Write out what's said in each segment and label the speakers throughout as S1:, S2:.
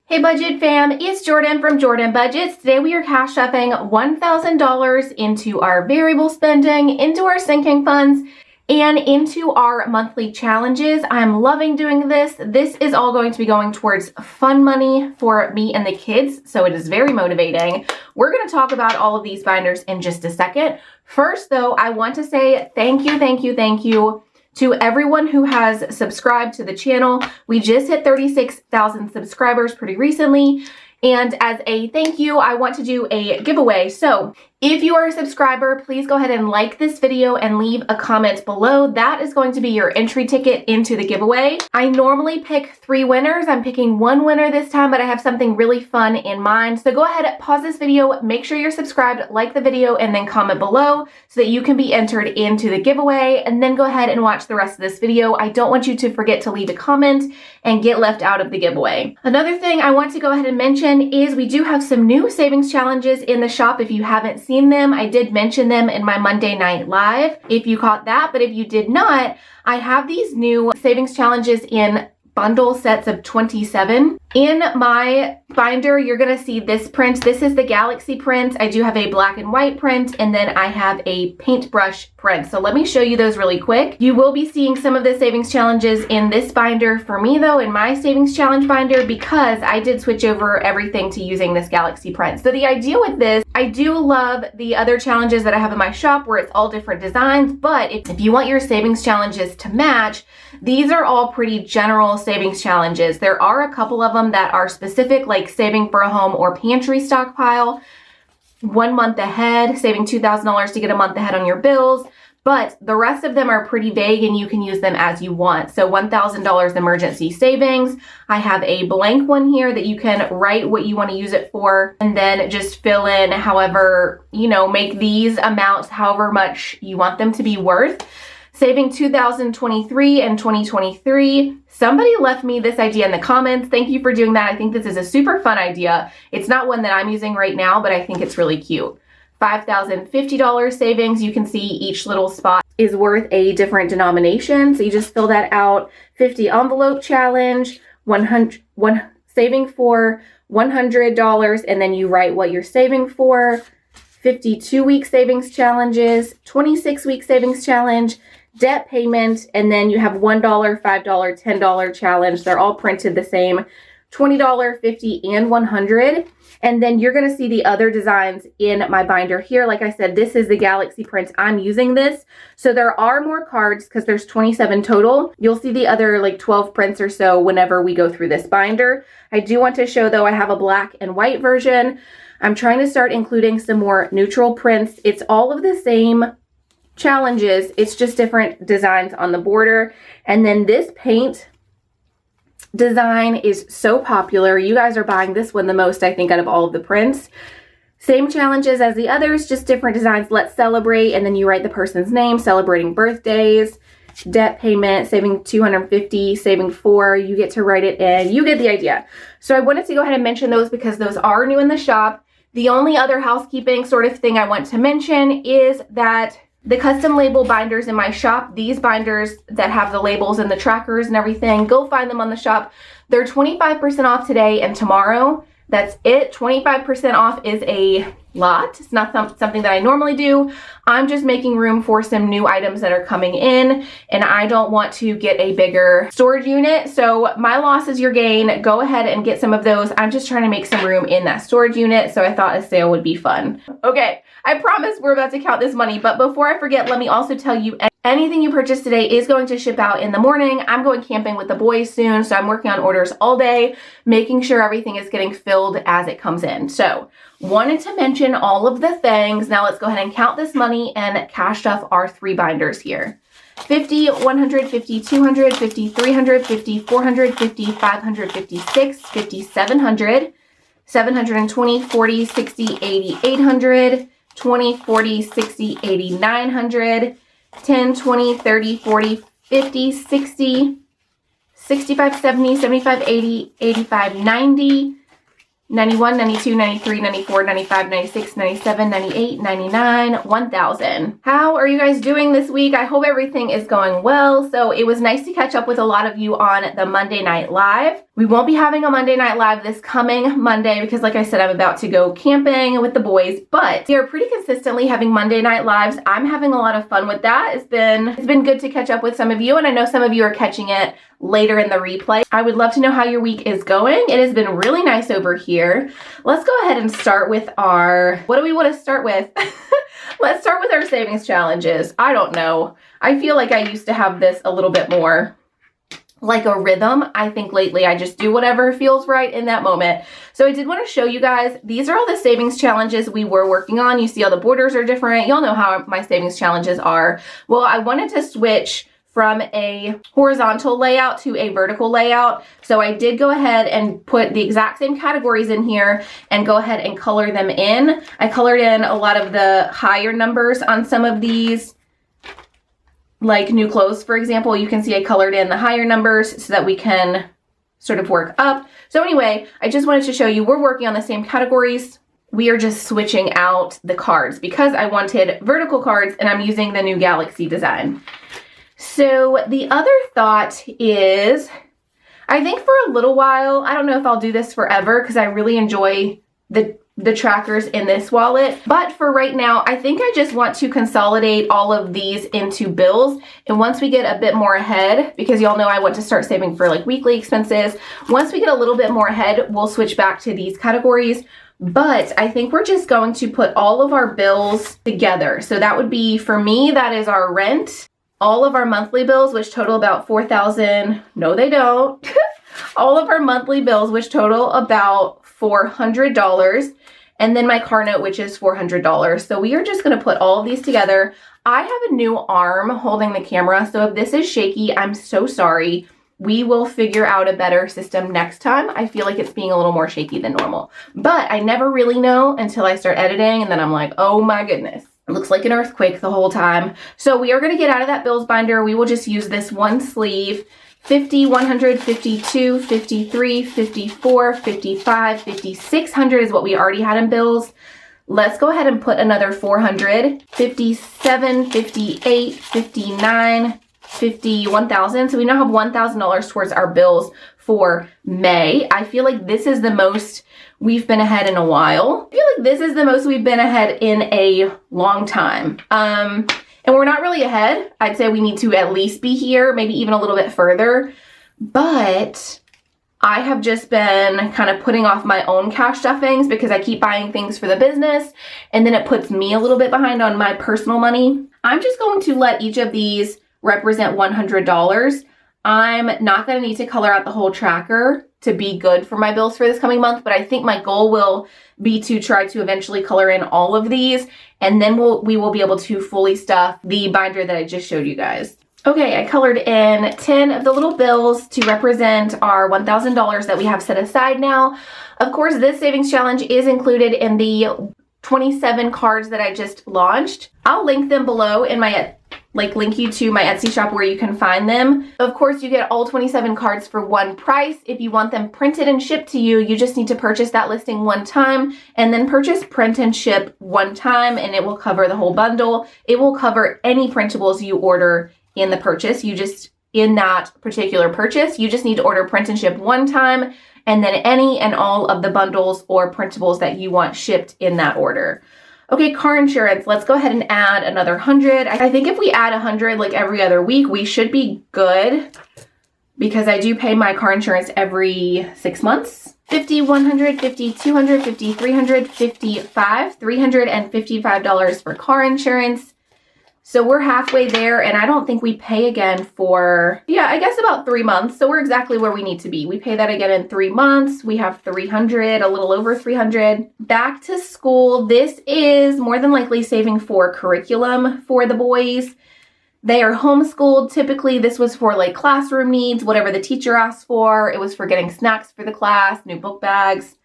S1: Hey Budget fam, it's Jordan from Jordan Budgets. Today we are cash stuffing $1,000 into our variable spending, into our sinking funds, and into our monthly challenges. I'm loving doing this. This is all going to be going towards fun money for me and the kids, so it is very motivating. We're going to talk about all of these binders in just a second. First though, I want to say thank you to everyone who has subscribed to the channel. We just hit 36,000 subscribers pretty recently. And as a thank you, I want to do a giveaway. So if you are a subscriber, please go ahead and like this video and leave a comment below. That is going to be your entry ticket into the giveaway. I normally pick 3 winners. I'm picking 1 winner this time, but I have something really fun in mind. So go ahead, pause this video, make sure you're subscribed, like the video, and then comment below so that you can be entered into the giveaway. And then go ahead and watch the rest of this video. I don't want you to forget to leave a comment and get left out of the giveaway. Another thing I want to go ahead and mention is we do have some new savings challenges in the shop. If you haven't seen them, I did mention them in my Monday Night Live if you caught that, but if you did not, I have these new savings challenges in bundle sets of 27. In my binder, you're gonna see this print. This is the Galaxy print. I do have a black and white print, and then I have a paintbrush print. So let me show you those really quick. You will be seeing some of the savings challenges in this binder. For me though, in my savings challenge binder, because I did switch over everything to using this Galaxy print. So the idea with this, I do love the other challenges that I have in my shop where it's all different designs, but if you want your savings challenges to match, these are all pretty general savings challenges. There are a couple of them that are specific, like saving for a home or pantry stockpile, 1 month ahead, saving $2,000 to get a month ahead on your bills. But the rest of them are pretty vague and you can use them as you want. So $1,000 emergency savings. I have a blank one here that you can write what you want to use it for and then just fill in however, make these amounts however much you want them to be worth. Saving 2023 and 2023. Somebody left me this idea in the comments. Thank you for doing that. I think this is a super fun idea. It's not one that I'm using right now, but I think it's really cute. $5,050 savings. You can see each little spot is worth a different denomination. So you just fill that out. 50 envelope challenge, saving for $100, and then you write what you're saving for. 52-week savings challenges, 26-week savings challenge, debt payment, and then you have $1, $5, $10 challenge. They're all printed the same, $20, $50, and $100. And then you're going to see the other designs in my binder here. Like I said, this is the Galaxy print. I'm using this. So there are more cards because there's 27 total. You'll see the other like 12 prints or so whenever we go through this binder. I do want to show though, I have a black and white version. I'm trying to start including some more neutral prints. It's all of the same challenges. It's just different designs on the border. And then this paint design is so popular. You guys are buying this one the most, I think, out of all of the prints. Same challenges as the others, just different designs. Let's celebrate. And then you write the person's name, celebrating birthdays, debt payment, saving $250, saving $4. You get to write it in. You get the idea. So I wanted to go ahead and mention those because those are new in the shop. The only other housekeeping sort of thing I want to mention is that the custom label binders in my shop, these binders that have the labels and the trackers and everything, go find them on the shop. They're 25% off today and tomorrow. That's it. 25% off is a lot. It's not something that I normally do. I'm just making room for some new items that are coming in, and I don't want to get a bigger storage unit. So my loss is your gain. Go ahead and get some of those. I'm just trying to make some room in that storage unit, so I thought a sale would be fun. Okay, I promise we're about to count this money, but before I forget, let me also tell you anything you purchase today is going to ship out in the morning. I'm going camping with the boys soon, so I'm working on orders all day, making sure everything is getting filled as it comes in. So wanted to mention all of the things. Now let's go ahead and count this money and cash stuff our 3 binders here. 50, 150, 250, 350, 450, 556, 5700, 720, 40, 60, 80, 800, 20, 40, 60, 80, 900, 10, 20, 30, 40, 50, 60, 65, 70, 75, 80, 85, 90, 91, 92, 93, 94, 95, 96, 97, 98, 99, 1,000. How are you guys doing this week? I hope everything is going well. So it was nice to catch up with a lot of you on the Monday Night Live. We won't be having a Monday Night Live this coming Monday because, like I said, I'm about to go camping with the boys, but we are pretty consistently having Monday Night Lives. I'm having a lot of fun with that. It's been good to catch up with some of you, and I know some of you are catching it later in the replay. I would love to know how your week is going. It has been really nice over here. Let's go ahead and start with what do we want to start with? Let's start with our savings challenges. I don't know. I feel like I used to have this a little bit more like a rhythm. I think lately I just do whatever feels right in that moment. So I did want to show you guys, these are all the savings challenges we were working on. You see all the borders are different. Y'all know how my savings challenges are. Well, I wanted to switch from a horizontal layout to a vertical layout. So I did go ahead and put the exact same categories in here and go ahead and color them in. I colored in a lot of the higher numbers on some of these. Like new clothes, for example, you can see I colored in the higher numbers so that we can sort of work up. So anyway, I just wanted to show you we're working on the same categories. We are just switching out the cards because I wanted vertical cards and I'm using the new Galaxy design. So the other thought is, I think for a little while, I don't know if I'll do this forever because I really enjoy the trackers in this wallet. But for right now, I think I just want to consolidate all of these into bills. And once we get a bit more ahead, because y'all know I want to start saving for like weekly expenses, once we get a little bit more ahead, we'll switch back to these categories. But I think we're just going to put all of our bills together. So that would be, for me, that is our rent, all of our monthly bills, which total about $4,000. No, they don't. All of our monthly bills, which total about $400. And then my car note, which is $400. So we are just going to put all of these together. I have a new arm holding the camera, so if this is shaky, I'm so sorry. We will figure out a better system next time. I feel like it's being a little more shaky than normal. But I never really know until I start editing, and then I'm like, oh my goodness. It looks like an earthquake the whole time. So we are going to get out of that bills binder. We will just use this one sleeve. 50, 100, 52, 53, 54, 55, 5600 is what we already had in bills. Let's go ahead and put another 400, 57, 58, 59, 50, 1000. So we now have $1,000 towards our bills for May. I feel like this is the most we've been ahead in a while. I feel like this is the most we've been ahead in a long time. And we're not really ahead. I'd say we need to at least be here, maybe even a little bit further. But I have just been kind of putting off my own cash stuffings because I keep buying things for the business, and then it puts me a little bit behind on my personal money. I'm just going to let each of these represent $100. I'm not going to need to color out the whole tracker to be good for my bills for this coming month, but I think my goal will be to try to eventually color in all of these, and then we will be able to fully stuff the binder that I just showed you guys. Okay, I colored in 10 of the little bills to represent our $1,000 that we have set aside now. Of course, this savings challenge is included in the 27 cards that I just launched. I'll link them below in my link you to my Etsy shop where you can find them. Of course, you get all 27 cards for one price. If you want them printed and shipped to you, you just need to purchase that listing one time and then purchase print and ship one time, and it will cover the whole bundle. It will cover any printables you order in the purchase. In that particular purchase, you just need to order print and ship one time, and then any and all of the bundles or printables that you want shipped in that order. Okay, car insurance. Let's go ahead and add another 100. I think if we add 100 like every other week, we should be good because I do pay my car insurance every 6 months. 50, 100, 50, 200, 50, 300, 55, $355 for car insurance. So we're halfway there, and I don't think we pay again for, I guess about 3 months. So we're exactly where we need to be. We pay that again in 3 months. We have 300, a little over 300. Back to school. This is more than likely saving for curriculum for the boys. They are homeschooled. Typically, this was for like classroom needs, whatever the teacher asked for. It was for getting snacks for the class, new book bags,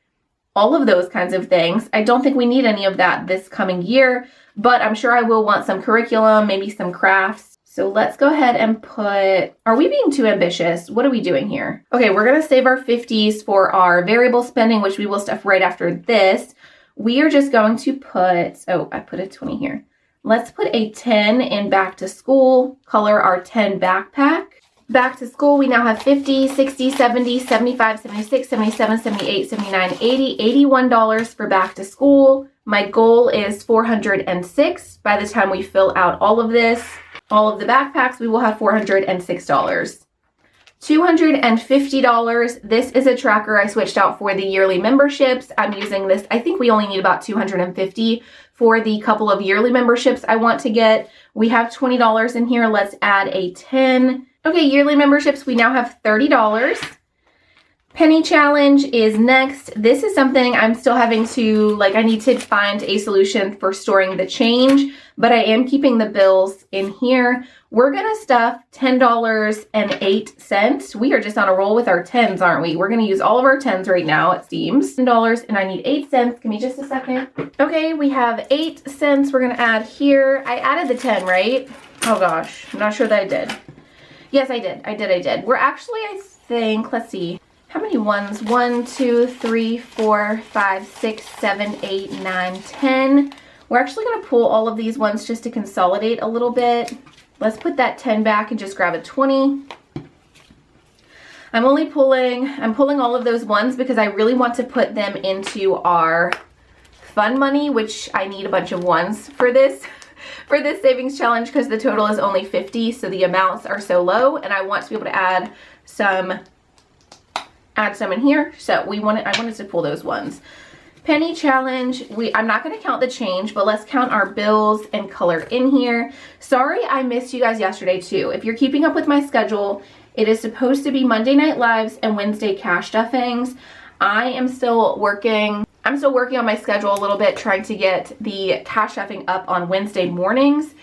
S1: all of those kinds of things. I don't think we need any of that this coming year, but I'm sure I will want some curriculum, maybe some crafts. So let's go ahead and are we being too ambitious? What are we doing here? Okay, we're gonna save our 50s for our variable spending, which we will stuff right after this. We are just going to I put a 20 here. Let's put a 10 in back to school, color our 10 backpack. Back to school, we now have 50, 60, 70, 75, 76, 77, 78, 79, 80, $81 for back to school. My goal is 406. By the time we fill out all of this, all of the backpacks, we will have $406. $250. This is a tracker I switched out for the yearly memberships. I'm using this. I think we only need about $250 for the couple of yearly memberships I want to get. We have $20 in here. Let's add a 10. Okay, yearly memberships, we now have $30. Penny challenge is next. This is something I'm still having to, I need to find a solution for storing the change, but I am keeping the bills in here. We're gonna stuff $10.08. We are just on a roll with our 10s, aren't we? We're gonna use all of our 10s right now, it seems. $10 and I need 8 cents. Give me just a second. Okay, we have 8 cents we're gonna add here. I added the 10, right? Oh gosh, I'm not sure that I did. Yes, I did. We're actually, I think, let's see. How many ones? 1, 2, 3, 4, 5, 6, 7, 8, 9, 10. We're actually going to pull all of these ones just to consolidate a little bit. Let's put that 10 back and just grab a 20. I'm pulling all of those ones because I really want to put them into our fun money, which I need a bunch of ones for this. For this savings challenge, because the total is only 50, so the amounts are so low, and I want to be able to add some in here. So I wanted to pull those ones. Penny challenge, I'm not going to count the change, but let's count our bills and color in here. Sorry I missed you guys yesterday too. If you're keeping up with my schedule, it is supposed to be Monday Night Lives and Wednesday cash stuffings. I'm still working on my schedule a little bit, trying to get the cash stuffing up on Wednesday mornings.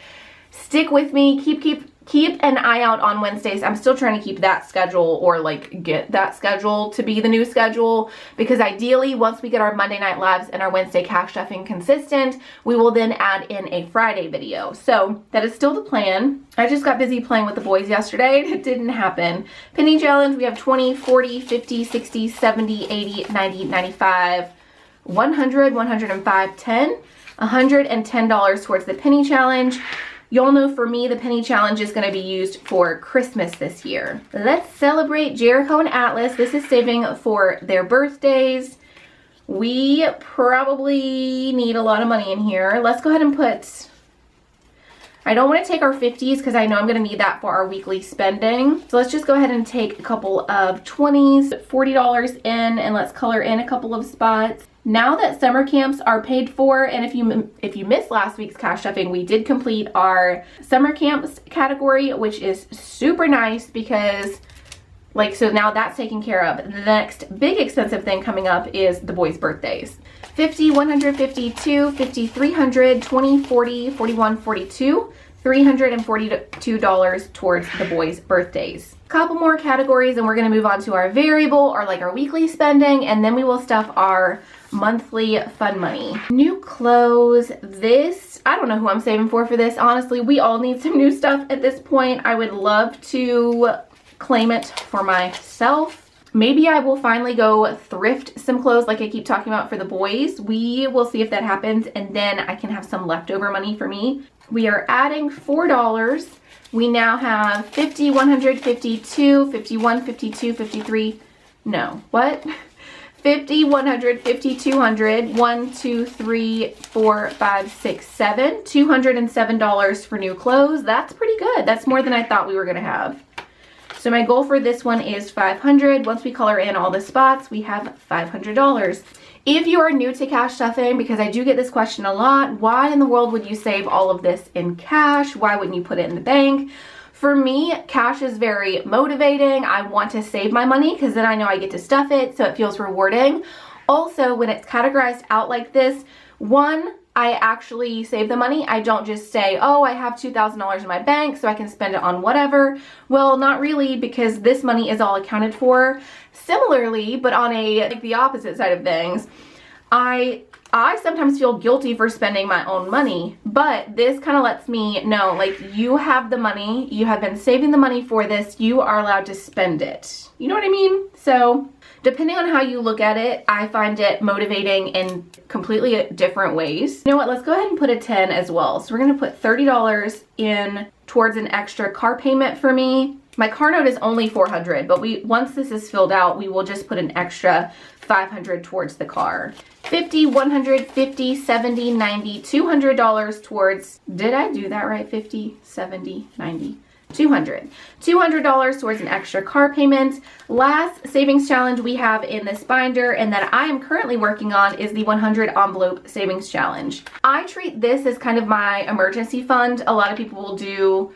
S1: Stick with me. Keep an eye out on Wednesdays. I'm still trying to keep that schedule, or get that schedule to be the new schedule, because ideally once we get our Monday Night Lives and our Wednesday cash stuffing consistent, we will then add in a Friday video. So that is still the plan. I just got busy playing with the boys yesterday and it didn't happen. Penny challenge, we have 20, 40, 50, 60, 70, 80, 90, 95, 100, 105, 10, $110 towards the penny challenge. Y'all know for me, the penny challenge is going to be used for Christmas this year. Let's celebrate Jericho and Atlas. This is saving for their birthdays. We probably need a lot of money in here. Let's go ahead and put, I don't want to take our 50s because I know I'm going to need that for our weekly spending. So let's just go ahead and take a couple of 20s, $40 in, and let's color in a couple of spots. Now that summer camps are paid for, and if you missed last week's cash stuffing, we did complete our summer camps category, which is super nice because, so now that's taken care of. The next big expensive thing coming up is the boys' birthdays. 50, 100, 52, 50, 300, 20, 40, 41, 42, $342 towards the boys' birthdays. Couple more categories and we're going to move on to our variable, or our weekly spending, and then we will stuff our monthly fun money. New clothes. This, I don't know who I'm saving for this. Honestly, we all need some new stuff at this point. I would love to claim it for myself. Maybe I will finally go thrift some clothes like I keep talking about for the boys. We will see if that happens, and then I can have some leftover money for me. We are adding $4. We now have 50, 100, 52, 51, 52, 53. No, what? 50, 100, 50, 200, 1, 2, 3, 4, 5, 6, 7. $207 for new clothes. That's pretty good. That's more than I thought we were going to have. So my goal for this one is 500. Once we color in all the spots, we have $500. If you are new to cash stuffing, because I do get this question a lot, why in the world would you save all of this in cash? Why wouldn't you put it in the bank? For me, cash is very motivating. I want to save my money because then I know I get to stuff it, so it feels rewarding. Also, when it's categorized out like this, one, I actually save the money. I don't just say, oh, I have $2,000 in my bank so I can spend it on whatever. Well, not really, because this money is all accounted for. Similarly, but on the opposite side of things, I sometimes feel guilty for spending my own money, but this kind of lets me know, you have the money, you have been saving the money for this, you are allowed to spend it. You know what I mean? So depending on how you look at it, I find it motivating in completely different ways. You know what? Let's go ahead and put a 10 as well. So we're going to put $30 in towards an extra car payment for me. My car note is only $400, but once this is filled out, we will just put an extra $500 towards the car. $50, $100, $50, $70, $90, $200 towards, did I do that right? $50, $70, $90, $200. $200 towards an extra car payment. Last savings challenge we have in this binder and that I am currently working on is the 100 envelope savings challenge. I treat this as kind of my emergency fund. A lot of people will do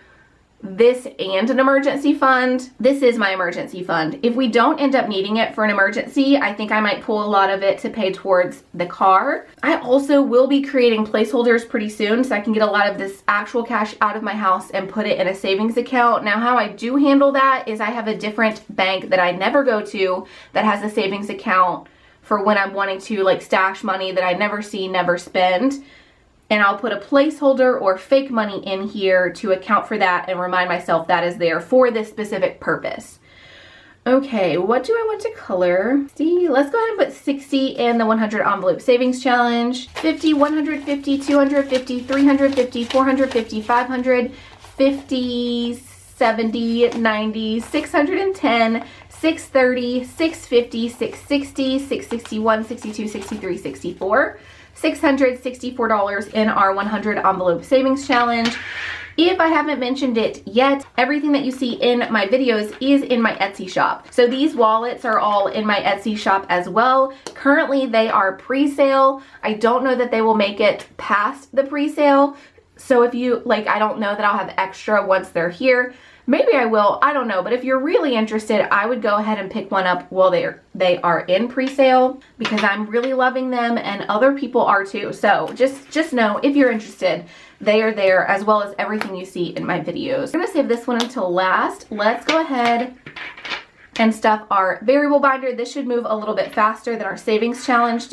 S1: this and an emergency fund. This is my emergency fund. If we don't end up needing it for an emergency, I think I might pull a lot of it to pay towards the car. I also will be creating placeholders pretty soon so I can get a lot of this actual cash out of my house and put it in a savings account. Now, how I do handle that is I have a different bank that I never go to that has a savings account for when I'm wanting to like stash money that I never see, never spend. And I'll put a placeholder or fake money in here to account for that and remind myself that is there for this specific purpose. Okay, what do I want to color? See, let's go ahead and put 60 in the 100 envelope savings challenge. 50, 150, 250, 350, 450, 500, 50, 70, 90, 610, 630, 650, 660, 661, 62, 63, 64. $664 in our 100 envelope savings challenge. If I haven't mentioned it yet, everything that you see in my videos is in my Etsy shop. So these wallets are all in my Etsy shop as well. Currently they are pre-sale. I don't know that they will make it past the pre-sale. So if you, like, I don't know that I'll have extra once they're here. Maybe I will, I don't know, but if you're really interested, I would go ahead and pick one up while they are in pre-sale because I'm really loving them and other people are too. So just know if you're interested, they are there as well as everything you see in my videos. I'm gonna save this one until last. Let's go ahead and stuff our variable binder. This should move a little bit faster than our savings challenge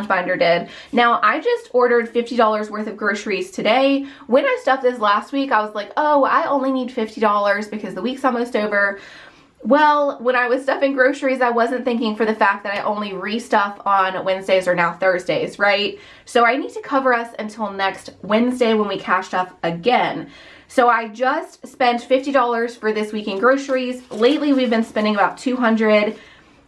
S1: binder did. Now, I just ordered $50 worth of groceries today. When I stuffed this last week, I was like, oh, I only need $50 because the week's almost over. Well, when I was stuffing groceries, I wasn't thinking for the fact that I only restuff on Wednesdays or now Thursdays, right? So I need to cover us until next Wednesday when we cash stuff again. So I just spent $50 for this week in groceries. Lately, we've been spending about $200.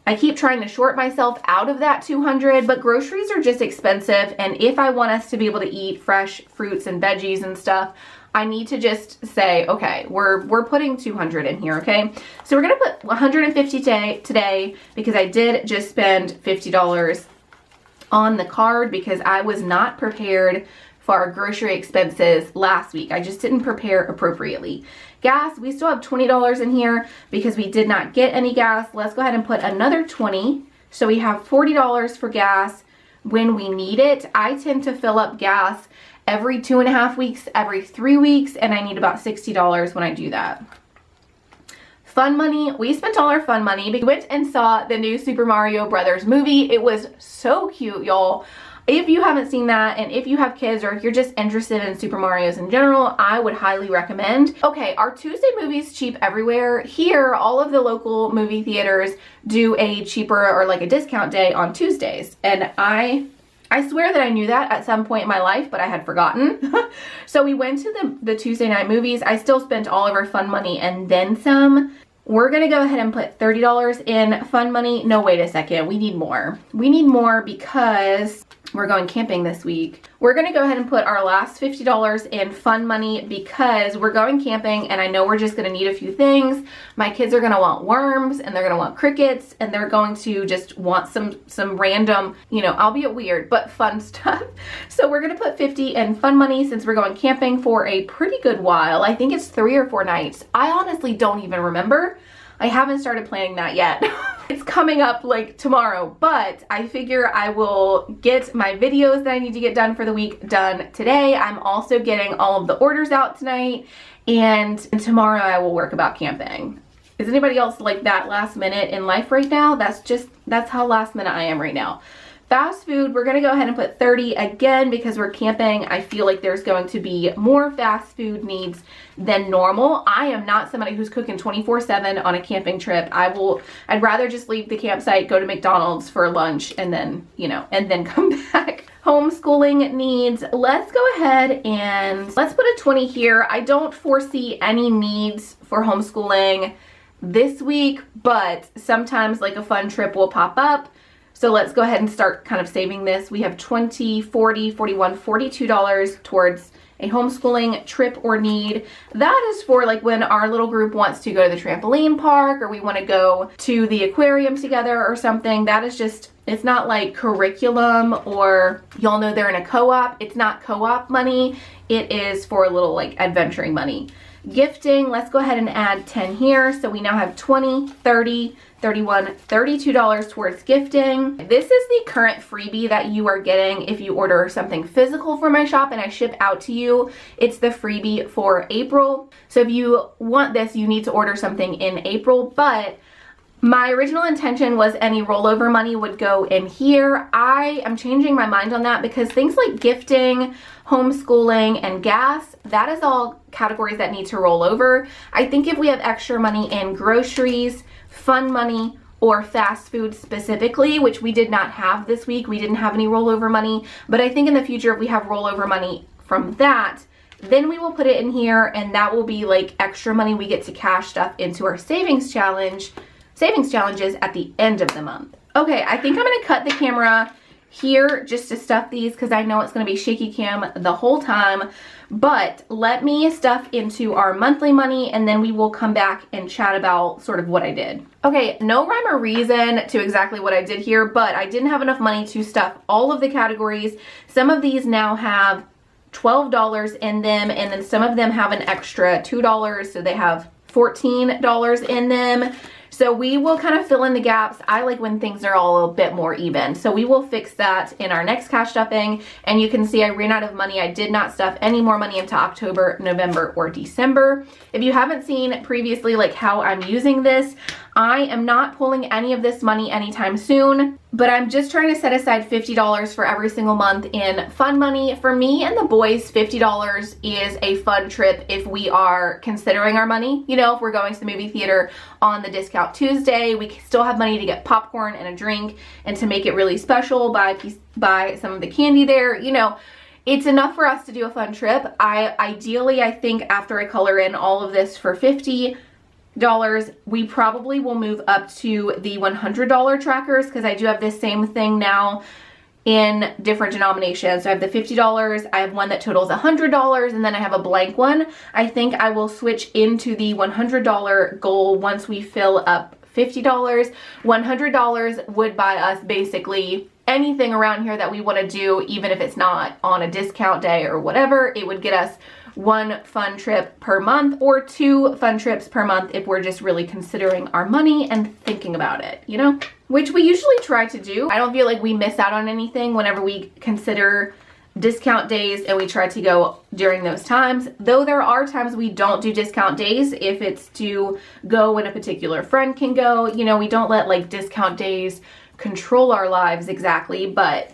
S1: I keep trying to short myself out of that $200, but groceries are just expensive. And if I want us to be able to eat fresh fruits and veggies and stuff, I need to just say, okay, we're putting $200 in here, okay? So we're gonna put $150 today because I did just spend $50 on the card because I was not prepared for our grocery expenses last week. I just didn't prepare appropriately. Gas, we still have $20 in here because we did not get any gas. Let's go ahead and put another $20. So we have $40 for gas when we need it. I tend to fill up gas every 2.5 weeks, every 3 weeks, and I need about $60 when I do that. Fun money, we spent all our fun money. We went and saw the new Super Mario Brothers movie. It was so cute, y'all. If you haven't seen that, and if you have kids or if you're just interested in Super Mario's in general, I would highly recommend. Okay, our Tuesday movies cheap everywhere. Here, all of the local movie theaters do a cheaper or like a discount day on Tuesdays. And I swear that I knew that at some point in my life, but I had forgotten. So we went to the Tuesday night movies. I still spent all of our fun money and then some. We're gonna go ahead and put $30 in fun money. No, wait a second, we need more. We need more because we're going camping this week. We're gonna go ahead and put our last $50 in fun money because we're going camping and I know we're just gonna need a few things. My kids are gonna want worms and they're gonna want crickets and they're going to just want some random, you know, albeit weird, but fun stuff. So we're gonna put 50 in fun money since we're going camping for a pretty good while. I think it's 3 or 4 nights. I honestly don't even remember. I haven't started planning that yet. It's coming up like tomorrow, but I figure I will get my videos that I need to get done for the week done today. I'm also getting all of the orders out tonight, and tomorrow I will work about camping. Is anybody else like that last minute in life right now? That's how last minute I am right now. Fast food, we're gonna go ahead and put 30 again because we're camping. I feel like there's going to be more fast food needs than normal. I am not somebody who's cooking 24/7 on a camping trip. I'd rather just leave the campsite, go to McDonald's for lunch and then, you know, and then come back homeschooling needs, let's go ahead and let's put a 20 here. I don't foresee any needs for homeschooling this week, but sometimes like a fun trip will pop up. So let's go ahead and start kind of saving this. We have $20, $40, $41, $42 towards a homeschooling trip or need. That is for like when our little group wants to go to the trampoline park, or we want to go to the aquarium together or something. That is just, it's not like curriculum, or y'all know they're in a co-op. It's not co-op money. It is for a little like adventuring money. Gifting, let's go ahead and add 10 here. So we now have 20, 30, 31, $32 towards gifting. This is the current freebie that you are getting if you order something physical from my shop and I ship out to you. It's the freebie for April. So if you want this, you need to order something in April, but my original intention was any rollover money would go in here. I am changing my mind on that because things like gifting, homeschooling, and gas, that is all categories that need to roll over. I think if we have extra money in groceries, fun money, or fast food specifically, which we did not have this week, we didn't have any rollover money, but I think in the future if we have rollover money from that, then we will put it in here, and that will be like extra money we get to cash stuff into our savings challenges at the end of the month. Okay, I think I'm gonna cut the camera here just to stuff these because I know it's gonna be shaky cam the whole time, but let me stuff into our monthly money and then we will come back and chat about sort of what I did. Okay, no rhyme or reason to exactly what I did here, but I didn't have enough money to stuff all of the categories. Some of these now have $12 in them, and then some of them have an extra $2, so they have $14 in them. So we will kind of fill in the gaps. I like when things are all a bit more even. So we will fix that in our next cash stuffing. And you can see I ran out of money. I did not stuff any more money into October, November, or December. If you haven't seen previously like how I'm using this, I am not pulling any of this money anytime soon, but I'm just trying to set aside $50 for every single month in fun money. For me and the boys, $50 is a fun trip if we are considering our money. You know, if we're going to the movie theater on the discount Tuesday, we still have money to get popcorn and a drink, and to make it really special, buy some of the candy there, you know. It's enough for us to do a fun trip. Ideally, I think after I color in all of this for $50, we probably will move up to the $100 trackers because I do have this same thing now in different denominations. So I have the $50, I have one that totals $100, and then I have a blank one. I think I will switch into the $100 goal once we fill up $50. $100 would buy us basically anything around here that we want to do, even if it's not on a discount day or whatever. It would get us one fun trip per month or 2 fun trips per month if we're just really considering our money and thinking about it, you know, which we usually try to do. I don't feel like we miss out on anything whenever we consider discount days and we try to go during those times, though there are times we don't do discount days if it's to go when a particular friend can go. You know, we don't let like discount days control our lives exactly, but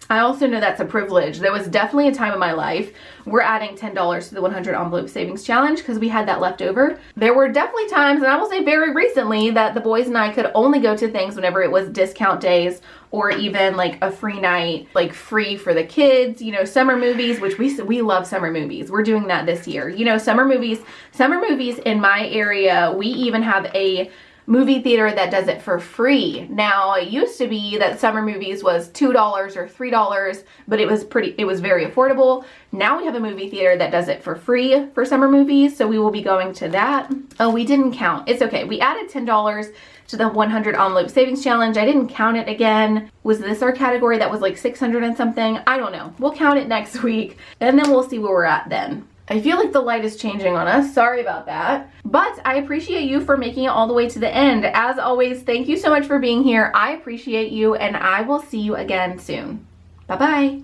S1: I also know that's a privilege. There was definitely a time in my life, we're adding $10 to the 100 envelope savings challenge because we had that left over. There were definitely times, and I will say very recently, that the boys and I could only go to things whenever it was discount days or even like a free night, like free for the kids, you know, summer movies, which we love summer movies. We're doing that this year. You know, summer movies in my area, we even have a movie theater that does it for free. Now, it used to be that summer movies was $2 or $3, but it was very affordable. Now we have a movie theater that does it for free for summer movies, so we will be going to that. Oh, we didn't count. It's okay. We added $10 to the 100 envelope savings challenge. I didn't count it again. Was this our category that was like 600 and something? I don't know. We'll count it next week, and then we'll see where we're at then. I feel like the light is changing on us. Sorry about that. But I appreciate you for making it all the way to the end. As always, thank you so much for being here. I appreciate you, and I will see you again soon. Bye-bye.